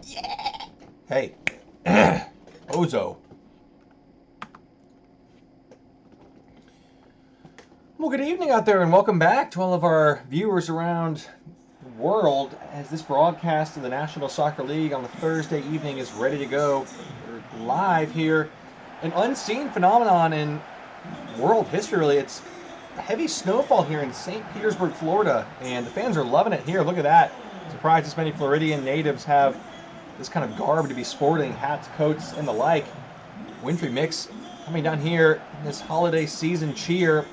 Yeah. Hey. Ozo. Well, good evening out there, and welcome back to all of our viewers around the world as this broadcast of the National Soccer League on a Thursday evening is ready to go. We're live here. An unseen phenomenon in world history, really. It's heavy snowfall here in St. Petersburg, Florida, and the fans are loving it here. Look at that. Surprised this many Floridian natives have this kind of garb to be sporting, hats, coats, and the like. Wintry mix coming down here in this holiday season cheer.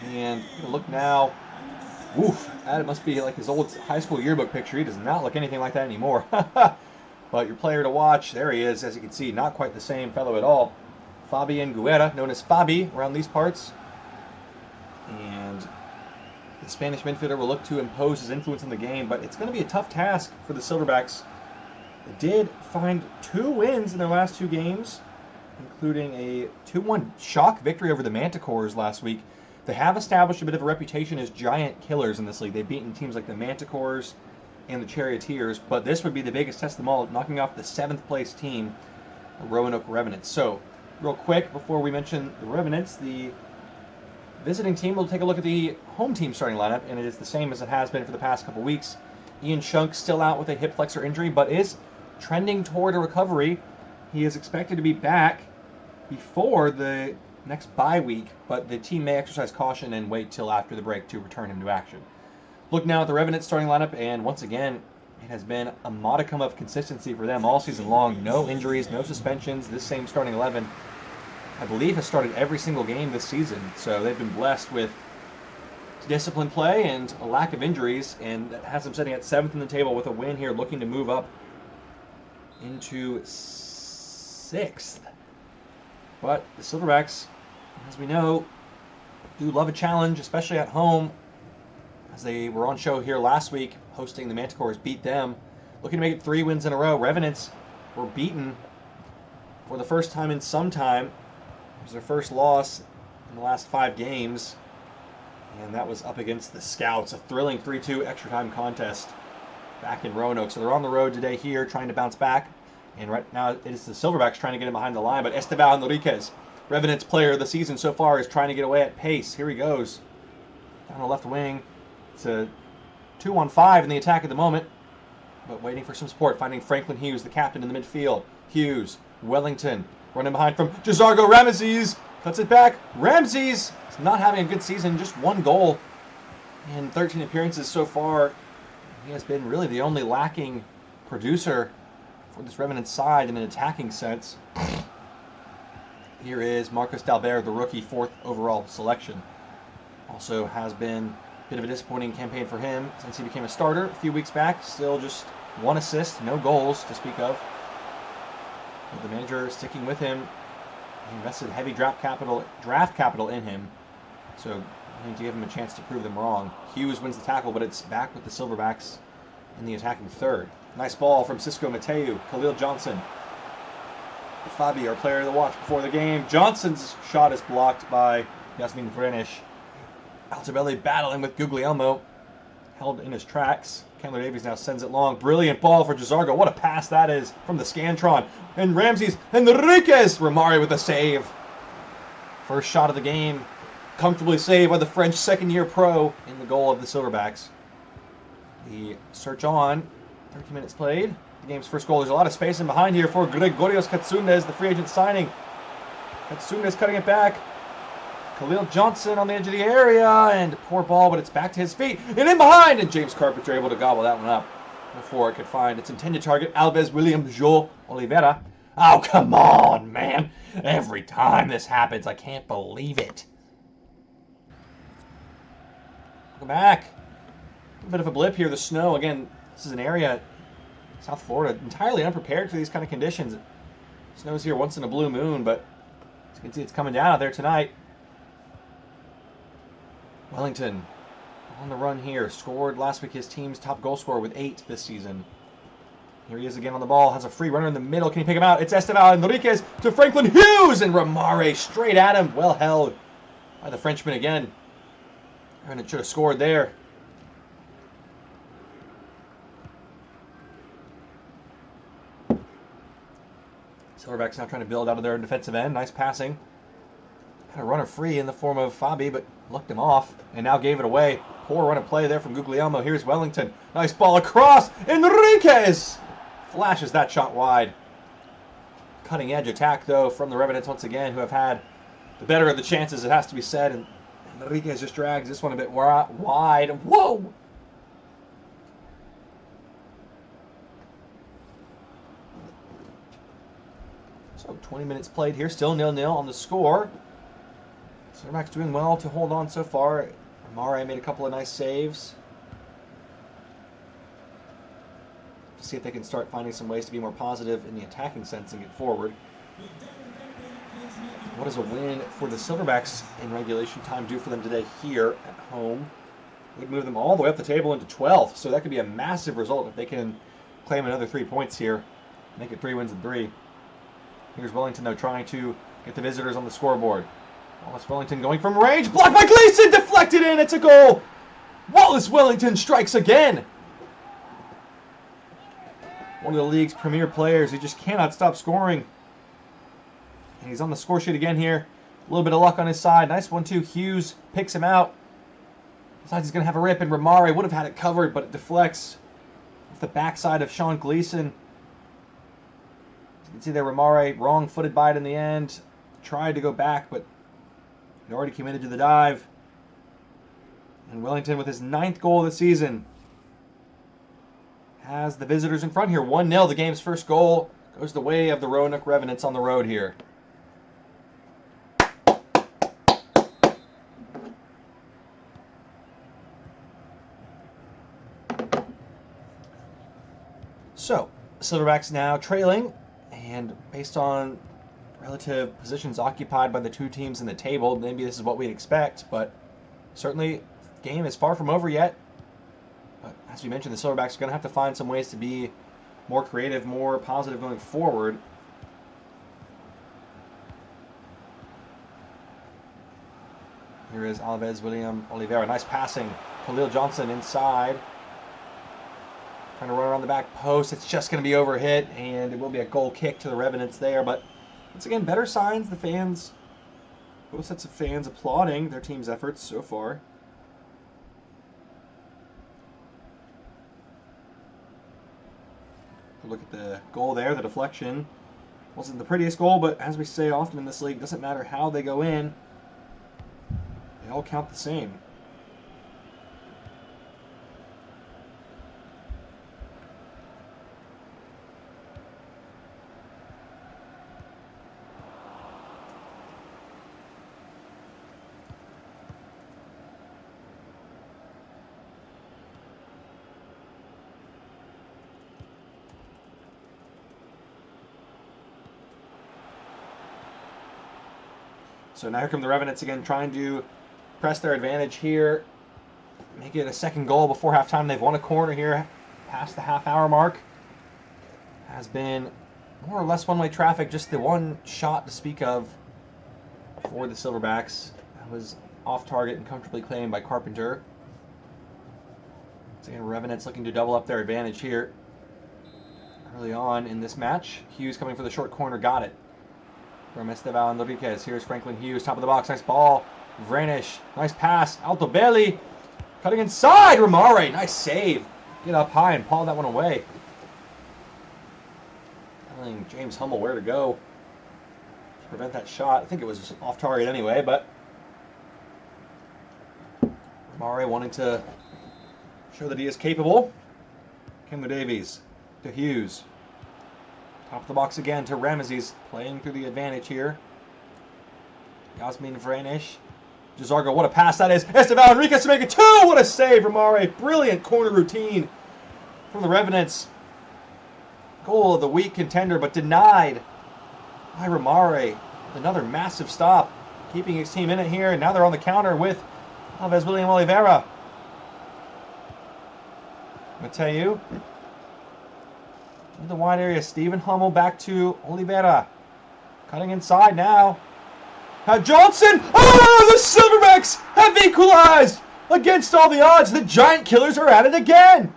And look now. Woof. That must be like his old high school yearbook picture. He does not look anything like that anymore. But your player to watch, there he is, as you can see, not quite the same fellow at all. Fabian Guerra, known as Fabi around these parts. And the Spanish midfielder will look to impose his influence in the game, but it's going to be a tough task for the Silverbacks. They did find 2 wins in their last 2 games, including a 2-1 shock victory over the Manticores last week. They have established a bit of a reputation as giant killers in this league. They've beaten teams like the Manticores and the Charioteers, but this would be the biggest test of them all, knocking off the 7th place team, the Roanoke Revenants. So, real quick, before we mention the Revenants, the visiting team will take a look at the home team starting lineup, and it is the same as it has been for the past couple weeks. Ian Shunk still out with a hip flexor injury, but is trending toward a recovery. He is expected to be back before the next bye week, but the team may exercise caution and wait till after the break to return him to action. Look now at the Revenant starting lineup, and once again, it has been a modicum of consistency for them all season long. No injuries, no suspensions. This same starting 11, I believe, has started every single game this season, so they've been blessed with disciplined play and a lack of injuries, and that has them sitting at 7th in the table with a win here, looking to move up into 6th. But the Silverbacks, as we know, do love a challenge, especially at home, as they were on show here last week, hosting the Manticores, beat them. Looking to make it 3 wins in a row. Revenants were beaten for the first time in some time. It was their first loss in the last 5 games, and that was up against the Scouts. A thrilling 3-2 extra time contest back in Roanoke. So they're on the road today here, trying to bounce back. And right now it is the Silverbacks trying to get him behind the line, but Esteban Enriquez, Revenant's player of the season so far, is trying to get away at pace. Here he goes. Down the left wing. It's a 2-on-5 in the attack at the moment, but waiting for some support, finding Franklin Hughes, the captain, in the midfield. Hughes, Wellington, running behind from Jazargo Ramesses. Cuts it back. Ramesses is not having a good season, just 1 goal in 13 appearances so far. He has been really the only lacking producer for this Revenant side in an attacking sense. Here is Marcos Dalbert, the rookie, 4th overall selection. Also has been a bit of a disappointing campaign for him since he became a starter a few weeks back. Still just 1 assist, no goals to speak of. But the manager sticking with him. He invested heavy draft capital in him. So I need to give him a chance to prove them wrong. Hughes wins the tackle, but it's back with the Silverbacks in the attacking third. Nice ball from Cisco Mateu. Khalil Johnson. Fabi, our player of the watch before the game. Johnson's shot is blocked by Yasmin Vrenish. Altobelli battling with Guglielmo. Held in his tracks. Chandler Davies now sends it long. Brilliant ball for Jazargo. What a pass that is from the Scantron. And Ramesses. Enriquez. Romari with a save. First shot of the game. Comfortably saved by the French second-year pro in the goal of the Silverbacks. The search on. 30 minutes played. The game's first goal. There's a lot of space in behind here for Gregorios Katsundes, the free agent signing. Katsundes cutting it back. Khalil Johnson on the edge of the area, and poor ball, but it's back to his feet. And in behind, and James Carpenter able to gobble that one up before it could find its intended target, Alves William Jo Oliveira. Oh, come on, man. Every time this happens, I can't believe it. Welcome back. A bit of a blip here. The snow, again, this is an area, South Florida, entirely unprepared for these kind of conditions. It snows here once in a blue moon, but as you can see, it's coming down out there tonight. Wellington on the run here. Scored last week his team's top goal scorer with 8 this season. Here he is again on the ball. Has a free runner in the middle. Can he pick him out? It's Esteban Enriquez to Franklin Hughes, and Romare straight at him. Well held by the Frenchman again. And it should have scored there. Silverbacks now trying to build out of their defensive end. Nice passing. Had a runner free in the form of Fabi, but looked him off and now gave it away. Poor run of play there from Guglielmo. Here's Wellington. Nice ball across. Enriquez flashes that shot wide. Cutting edge attack, though, from the Revenants once again, who have had the better of the chances, it has to be said. And Enriquez just drags this one a bit wide. Whoa! So 20 minutes played here. Still 0-0 on the score. Silverbacks doing well to hold on so far. Mare made a couple of nice saves. To see if they can start finding some ways to be more positive in the attacking sense and get forward. What does a win for the Silverbacks in regulation time do for them today here at home? It would move them all the way up the table into 12th, so that could be a massive result if they can claim another 3 points here. Make it 3 wins and 3. Here's Wellington, though, trying to get the visitors on the scoreboard. Wallace Wellington going from range. Blocked by Gleason. Deflected in. It's a goal. Wallace Wellington strikes again. One of the league's premier players. He just cannot stop scoring. And he's on the score sheet again here. A little bit of luck on his side. Nice 1-2. Hughes picks him out. Decides he's going to have a rip, and Ramare would have had it covered, but it deflects off the backside of Sean Gleason. You can see there Ramare wrong-footed by it in the end. Tried to go back, but he already committed to the dive. And Wellington, with his 9th goal of the season, has the visitors in front here. 1-0, the game's first goal. Goes the way of the Roanoke Revenants on the road here. So, Silverbacks now trailing, and based on relative positions occupied by the two teams in the table, maybe this is what we'd expect, but certainly the game is far from over yet. But as we mentioned, the Silverbacks are going to have to find some ways to be more creative, more positive going forward. Here is Alves William Oliveira. Nice passing. Khalil Johnson inside. Trying to run around the back post. It's just going to be overhit, and it will be a goal kick to the Revenants there. But once again, better signs. The fans, both sets of fans applauding their team's efforts so far. Look at the goal there, the deflection. Wasn't the prettiest goal, but as we say often in this league, doesn't matter how they go in. They all count the same. So now here come the Revenants again, trying to press their advantage here. Make it a second goal before halftime. They've won a corner here past the half-hour mark. Has been more or less one-way traffic, just the one shot to speak of for the Silverbacks. That was off target and comfortably claimed by Carpenter. So again, Revenants looking to double up their advantage here early on in this match. Hughes coming for the short corner, got it. From Esteban Enriquez. Here's Franklin Hughes, top of the box. Nice ball. Vranish. Nice pass. Altobelli. Cutting inside. Ramare. Nice save. Get up high and paw that one away. Telling James Hummel where to go to prevent that shot. I think it was off target anyway, but Ramare wanting to show that he is capable. Kenwo Davies to Hughes. Top of the box again to Ramesses, playing through the advantage here. Yasmin Vranish. Jazargo, what a pass that is. Esteban Enriquez to make it 2. What a save, Ramare. Brilliant corner routine from the Revenants. Goal of the week contender, but denied by Ramare. Another massive stop, keeping his team in it here. And now they're on the counter with Alves William Oliveira. Mateu. In the wide area, Stephen Hummel back to Oliveira. Cutting inside now. Now Johnson! Oh, the Silverbacks have equalized! Against all the odds, the Giant Killers are at it again!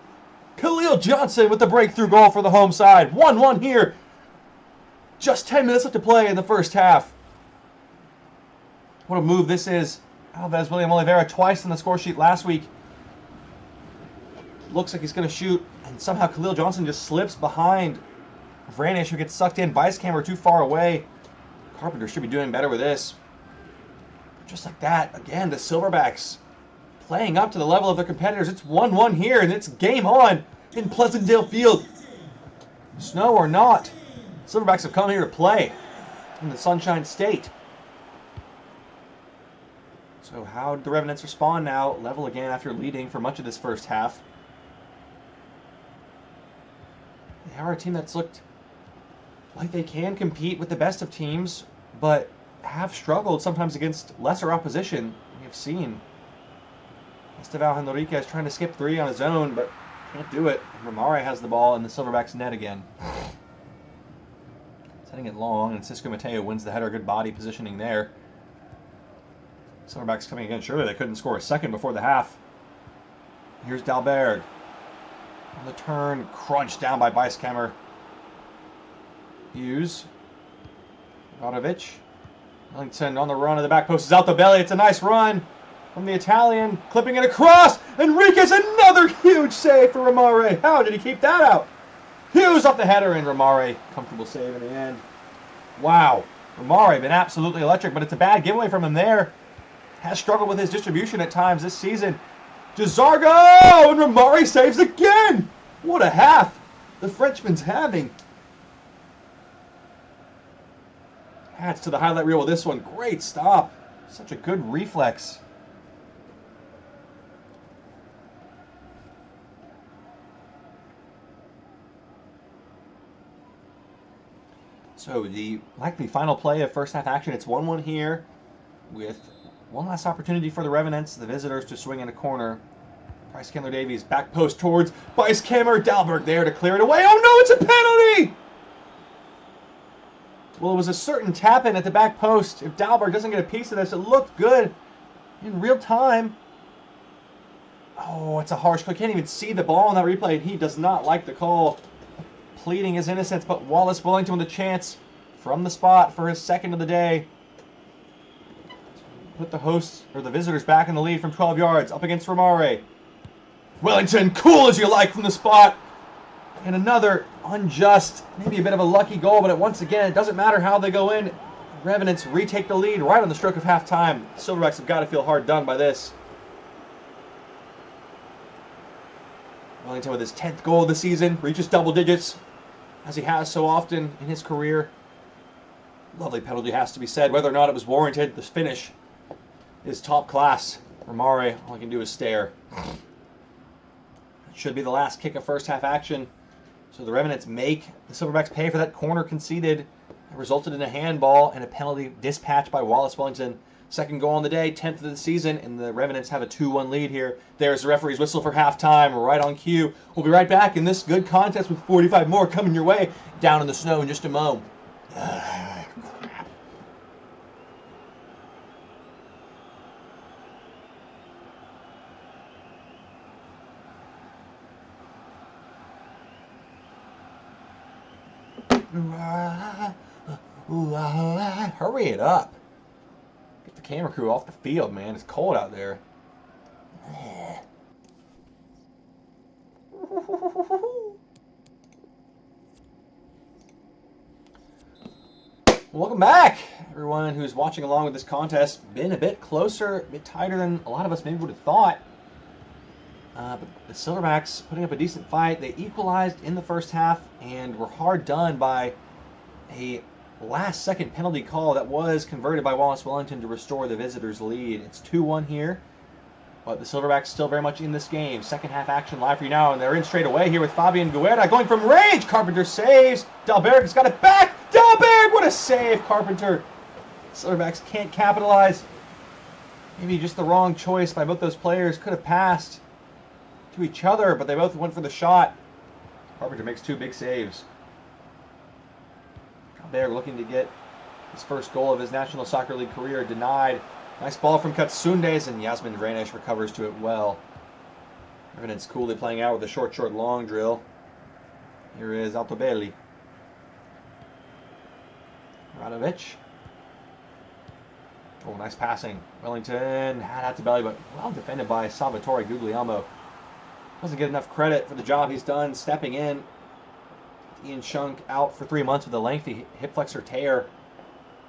Khalil Johnson with the breakthrough goal for the home side. 1-1 here. Just 10 minutes left to play in the first half. What a move this is. Alves William Oliveira twice in the score sheet last week. Looks like he's going to shoot, and somehow Khalil Johnson just slips behind Vranish, who gets sucked in. Bice-Camera too far away. Carpenter should be doing better with this. Just like that, again, the Silverbacks playing up to the level of their competitors. It's 1-1 here, and it's game on in Pleasantdale Field. Snow or not, Silverbacks have come here to play in the Sunshine State. So how did the Revenants respond now? Level again after leading for much of this first half. They are a team that's looked like they can compete with the best of teams, but have struggled sometimes against lesser opposition. We have seen Esteval Henriquez trying to skip three on his own, but can't do it. Romare has the ball in the Silverbacks net again. Setting it long, and Cisco Mateo wins the header. Good body positioning there. Silverbacks coming again. Surely they couldn't score a second before the half. Here's Dalberg. On the turn, crunched down by Bice-Camera. Hughes. Radovic. Wellington on the run of the back post is out the belly. It's a nice run from the Italian. Clipping it across. Enriquez, another huge save for Romare. How did he keep that out? Hughes off the header, and Romare, comfortable save in the end. Wow. Romare been absolutely electric, but it's a bad giveaway from him there. Has struggled with his distribution at times this season. DeZargo! And Romare saves again! What a half the Frenchman's having. Adds to the highlight reel with this one. Great stop. Such a good reflex. So the likely final play of first half action. It's 1-1 here with one last opportunity for the Revenants, the visitors, to swing in a corner. Bryce Kendler-Davies back post towards Bice-Camera. Dalberg there to clear it away. Oh no, it's a penalty! Well, it was a certain tap-in at the back post. If Dalberg doesn't get a piece of this, it looked good in real time. Oh, it's a harsh call. Can't even see the ball on that replay, and he does not like the call. Pleading his innocence, but Wallace Wellington with a chance from the spot for his second of the day. Put the hosts, or the visitors, back in the lead from 12 yards, up against Romare. Wellington, cool as you like from the spot. And another unjust, maybe a bit of a lucky goal, but once again, it doesn't matter how they go in. Revenants retake the lead right on the stroke of halftime. Silverbacks have got to feel hard done by this. Wellington with his 10th goal of the season, reaches double digits, as he has so often in his career. Lovely penalty, has to be said. Whether or not it was warranted, the finish is top class. Romare, all he can do is stare. It should be the last kick of first half action. So the Revenants make the Silverbacks pay for that corner conceded. It resulted in a handball and a penalty dispatched by Wallace Wellington. Second goal on the day, 10th of the season, and the Revenants have a 2-1 lead here. There's the referee's whistle for halftime, right on cue. We'll be right back in this good contest with 45 more coming your way down in the snow in just a moment. Crap. Hurry it up. Get the camera crew off the field, man. It's cold out there. Welcome back, everyone who's watching along with this contest. Been a bit closer, a bit tighter than a lot of us maybe would have thought. But the Silverbacks putting up a decent fight. They equalized in the first half and were hard done by a last-second penalty call that was converted by Wallace Wellington to restore the visitors' lead. It's 2-1 here, but the Silverbacks still very much in this game. Second half action live for you now, and they're in straight away here with Fabian Guerra going from range. Carpenter saves. Dalberg has got it back. Dalberg, what a save, Carpenter. Silverbacks can't capitalize. Maybe just the wrong choice by both those players. Could have passed to each other, but they both went for the shot. Carpenter makes two big saves. Dalberg looking to get his first goal of his National Soccer League career denied. Nice ball from Katsundes, and Yasmin Vranish recovers to it well. Revenants coolly playing out with a short, long drill. Here is Altobelli. Radovic. Oh, nice passing. Wellington had at the belly, but well defended by Salvatore Guglielmo. Doesn't get enough credit for the job he's done stepping in. Ian Shunk out for 3 months with a lengthy hip flexor tear.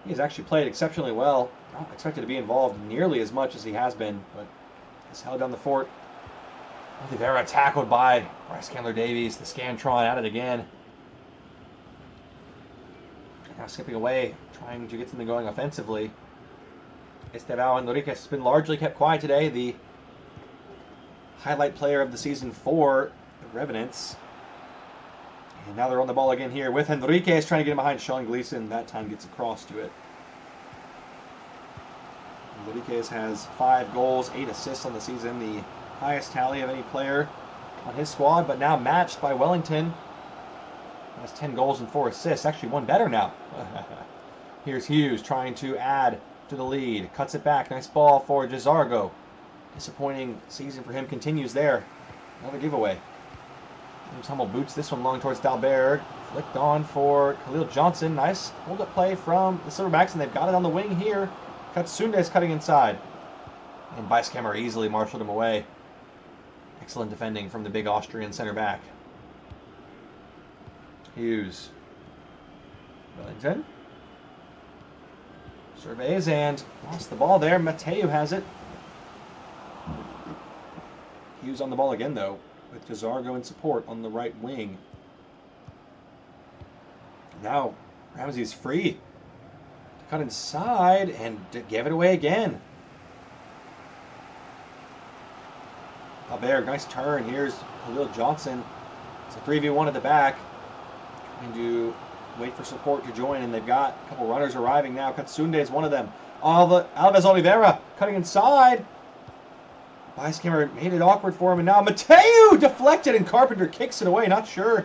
He has actually played exceptionally well. Not expected to be involved nearly as much as he has been, but he's held down the fort. Oliveira tackled by Bryce Candler-Davies. The Scantron at it again. Now skipping away, trying to get something going offensively. Estevao Enriquez has been largely kept quiet today. The highlight player of the season for the Revenants. And now they're on the ball again here with Enriquez trying to get him behind Sean Gleason. That time gets across to it. Enriquez has 5 goals, 8 assists on the season. The highest tally of any player on his squad, but now matched by Wellington. Has 10 goals and 4 assists. Actually one better now. Here's Hughes trying to add to the lead. Cuts it back. Nice ball for Jazargo. Disappointing season for him continues there. Another giveaway. James Hummel boots this one long towards Dalberg. Flicked on for Khalil Johnson. Nice hold-up play from the Silverbacks, and they've got it on the wing here. Katsundes cutting inside. And Beiskammer easily marshaled him away. Excellent defending from the big Austrian center back. Hughes. Wellington. Surveys and lost the ball there. Mateu has it. Hughes on the ball again, though, with Jazargo in support on the right wing. Now Ramsey's free to cut inside and to give it away again. Albert, nice turn. Here's Khalil Johnson. It's a 3v1 at the back. Trying to wait for support to join, and they've got a couple runners arriving now. Katsunde is one of them. Alves Oliveira cutting inside. Beiskammer made it awkward for him, and now Mateu deflected, and Carpenter kicks it away. Not sure.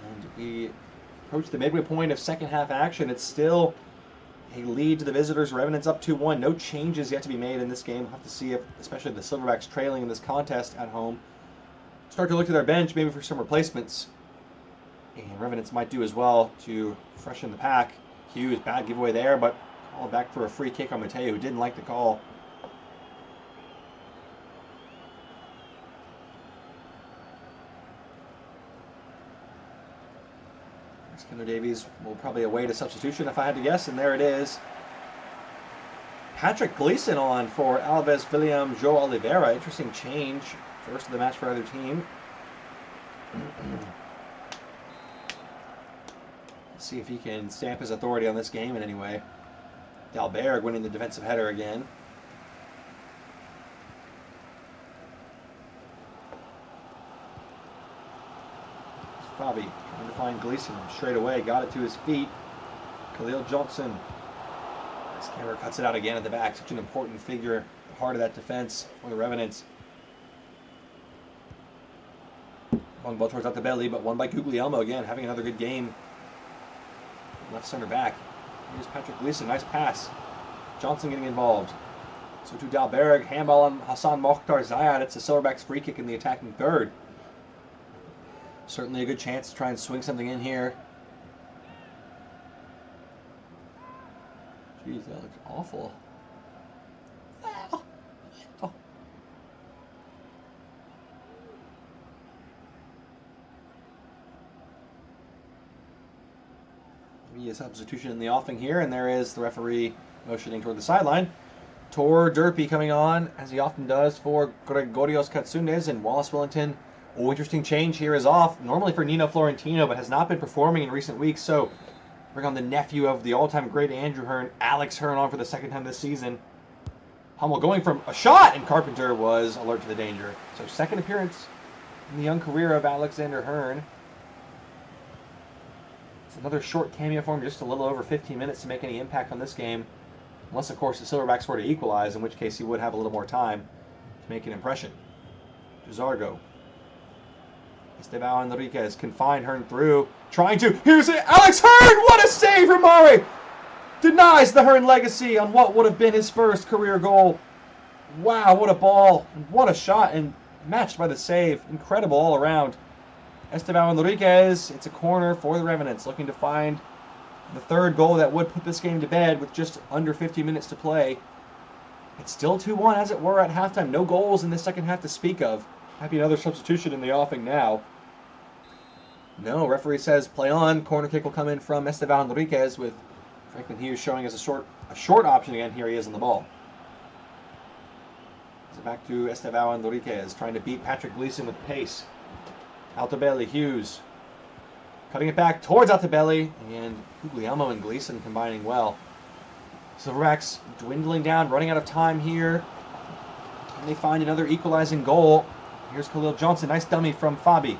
And we approach the midway point of second half action. It's still a lead to the visitors. Revenants up 2-1. No changes yet to be made in this game. We'll have to see if, especially the Silverbacks trailing in this contest at home, start to look to their bench maybe for some replacements. And Revenants might do as well to freshen the pack. Hughes, bad giveaway there, but called back for a free kick on Mateu, who didn't like the call. Candler-Davies will probably await a substitution if I had to guess, and there it is. Patrick Gleason on for Alves William Joe Oliveira. Interesting change. First of the match for either team. Let's see if he can stamp his authority on this game in any way. Dalberg winning the defensive header again. Fabi trying to find Gleason straight away. Got it to his feet. Khalil Johnson. This camera cuts it out again at the back. Such an important figure at the heart of that defense for the Revenants. Long ball towards out the belly, but won by Guglielmo again, having another good game. Left center back. Here's Patrick Gleason. Nice pass. Johnson getting involved. So to Dalberg. Handball on Hassan Mokhtar Zayat. It's a Silverbacks free kick in the attacking third. Certainly a good chance to try and swing something in here. Jeez, that looks awful. Maybe a substitution in the offing here, and there is the referee motioning toward the sideline. Tor Derpy coming on, as he often does, for Gregorios Katsundes, and Wallace Wellington. Oh, interesting change here is off, normally for Nino Florentino, but has not been performing in recent weeks, so bring on the nephew of the all-time great Andrew Hearn, Alex Hearn, on for the second time this season. Hummel going from a shot, and Carpenter was alert to the danger. So second appearance in the young career of Alexander Hearn. It's another short cameo for him, just a little over 15 minutes to make any impact on this game. Unless, of course, the Silverbacks were to equalize, in which case he would have a little more time to make an impression. Jazargo. Estevao Enriquez can find Hearn through. Trying to. Here's it. Alex Hearn! What a save from Murray! Denies the Hearn legacy on what would have been his first career goal. Wow, what a ball. And what a shot. And matched by the save. Incredible all around. Esteban Enriquez. It's a corner for the Revenants, looking to find the third goal that would put this game to bed with just under 50 minutes to play. It's still 2-1 as it were at halftime. No goals in the second half to speak of. Might be another substitution in the offing now. No, referee says play on. Corner kick will come in from Esteban Enriquez with Franklin Hughes showing as a short option again. Here he is on the ball. Back to Esteban Enriquez, trying to beat Patrick Gleason with pace. Altobelli, Hughes. Cutting it back towards Altobelli, and Guglielmo and Gleason combining well. Silverbacks dwindling down, running out of time here. And they find another equalizing goal. Here's Khalil Johnson, nice dummy from Fabi.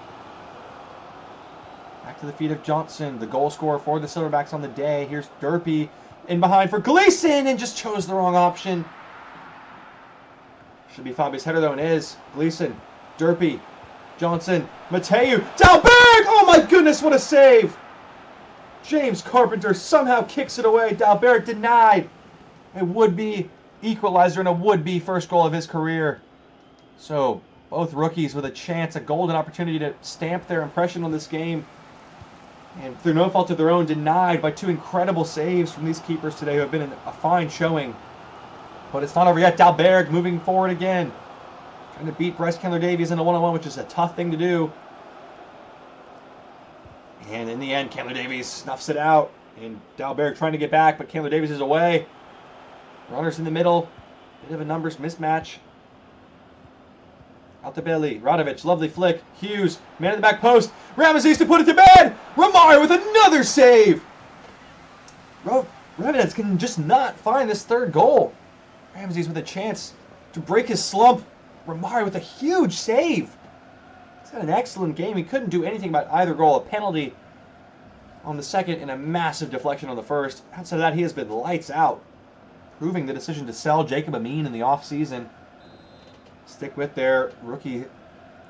Back to the feet of Johnson, the goal scorer for the Silverbacks on the day. Here's Derpy in behind for Gleason, and just chose the wrong option. Should be Fabi's header though, and is. Gleason, Derpy, Johnson, Mateu, Dalberg! Oh my goodness, what a save! James Carpenter somehow kicks it away. Dalberg denied. A would-be equalizer and a would-be first goal of his career. So, both rookies with a chance, a golden opportunity to stamp their impression on this game. And through no fault of their own, denied by two incredible saves from these keepers today who have been in a fine showing. But it's not over yet. Dalberg moving forward again. Trying to beat Bryce Candler-Davies in a one-on-one, which is a tough thing to do. And in the end, Candler-Davies snuffs it out. And Dalberg trying to get back, but Candler-Davies is away. Runners in the middle. Bit of a numbers mismatch. Altobelli, Radovic, lovely flick. Hughes, man at the back post. Ramesses to put it to bed. Romario with another save. Revenants can just not find this third goal. Ramesses with a chance to break his slump. Romario with a huge save. He's had an excellent game. He couldn't do anything about either goal. A penalty on the second and a massive deflection on the first. Outside of that, he has been lights out. Proving the decision to sell Jacob Amin in the offseason. Stick with their rookie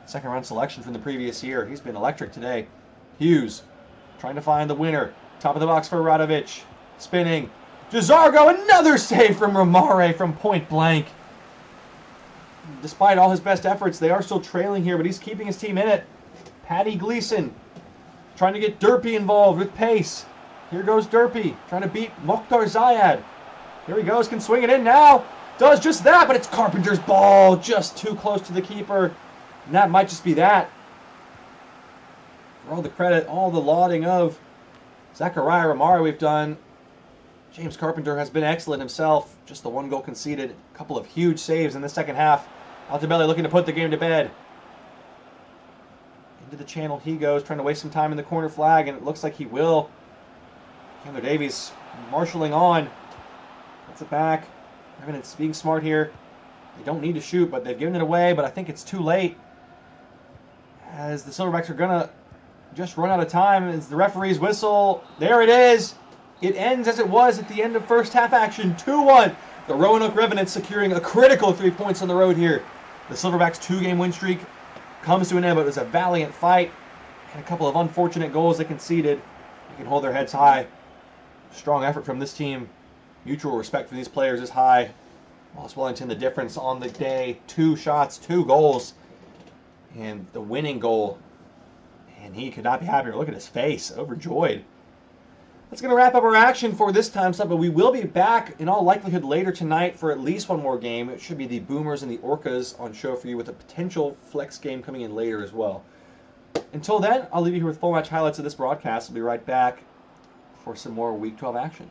second-round selection from the previous year. He's been electric today. Hughes trying to find the winner. Top of the box for Radovic. Spinning. Jazargo, another save from Romare from point blank. Despite all his best efforts, they are still trailing here, but he's keeping his team in it. Paddy Gleason trying to get Derpy involved with pace. Here goes Derpy trying to beat Mokhtar Zayed. Here he goes, can swing it in now. Does just that, but it's Carpenter's ball, just too close to the keeper. And that might just be that. For all the credit, all the lauding of Zachariah Romario we've done, James Carpenter has been excellent himself. Just the one goal conceded. A couple of huge saves in the second half. Altobelli looking to put the game to bed. Into the channel he goes, trying to waste some time in the corner flag, and it looks like he will. Candler-Davies marshalling on. Gets it back. Revenants being smart here. They don't need to shoot, but they've given it away, but I think it's too late. As the Silverbacks are going to just run out of time. As the referee's whistle. There it is. It ends as it was at the end of first half action, 2-1. The Roanoke Revenants securing a critical 3 points on the road here. The Silverbacks' 2-game win streak comes to an end, but it was a valiant fight and a couple of unfortunate goals they conceded. They can hold their heads high. Strong effort from this team. Mutual respect for these players is high. Wallace Wellington, the difference on the day. 2 shots, 2 goals, and the winning goal. And he could not be happier. Look at his face, overjoyed. That's going to wrap up our action for this time slot, but we will be back in all likelihood later tonight for at least one more game. It should be the Boomers and the Orcas on show for you with a potential flex game coming in later as well. Until then, I'll leave you here with full match highlights of this broadcast. I'll be right back for some more Week 12 action.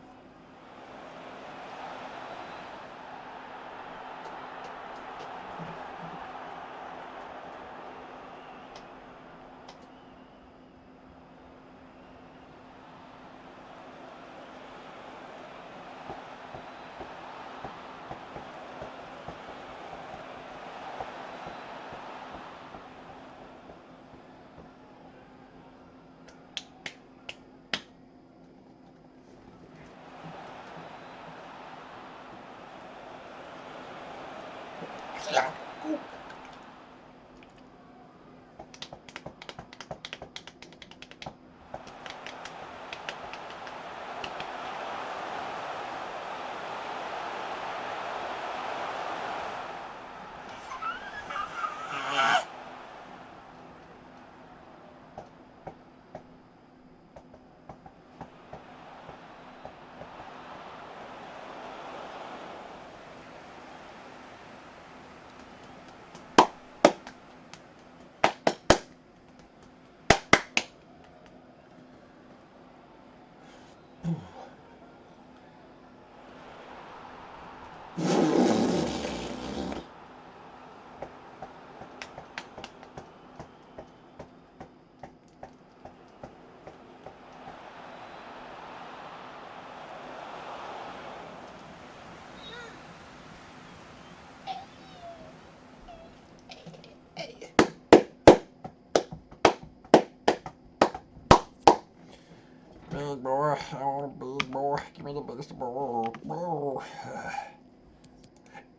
Big boy, I want a big boy. Give me the biggest boy.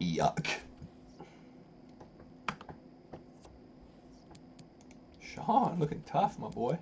Yuck. Sean, looking tough, my boy.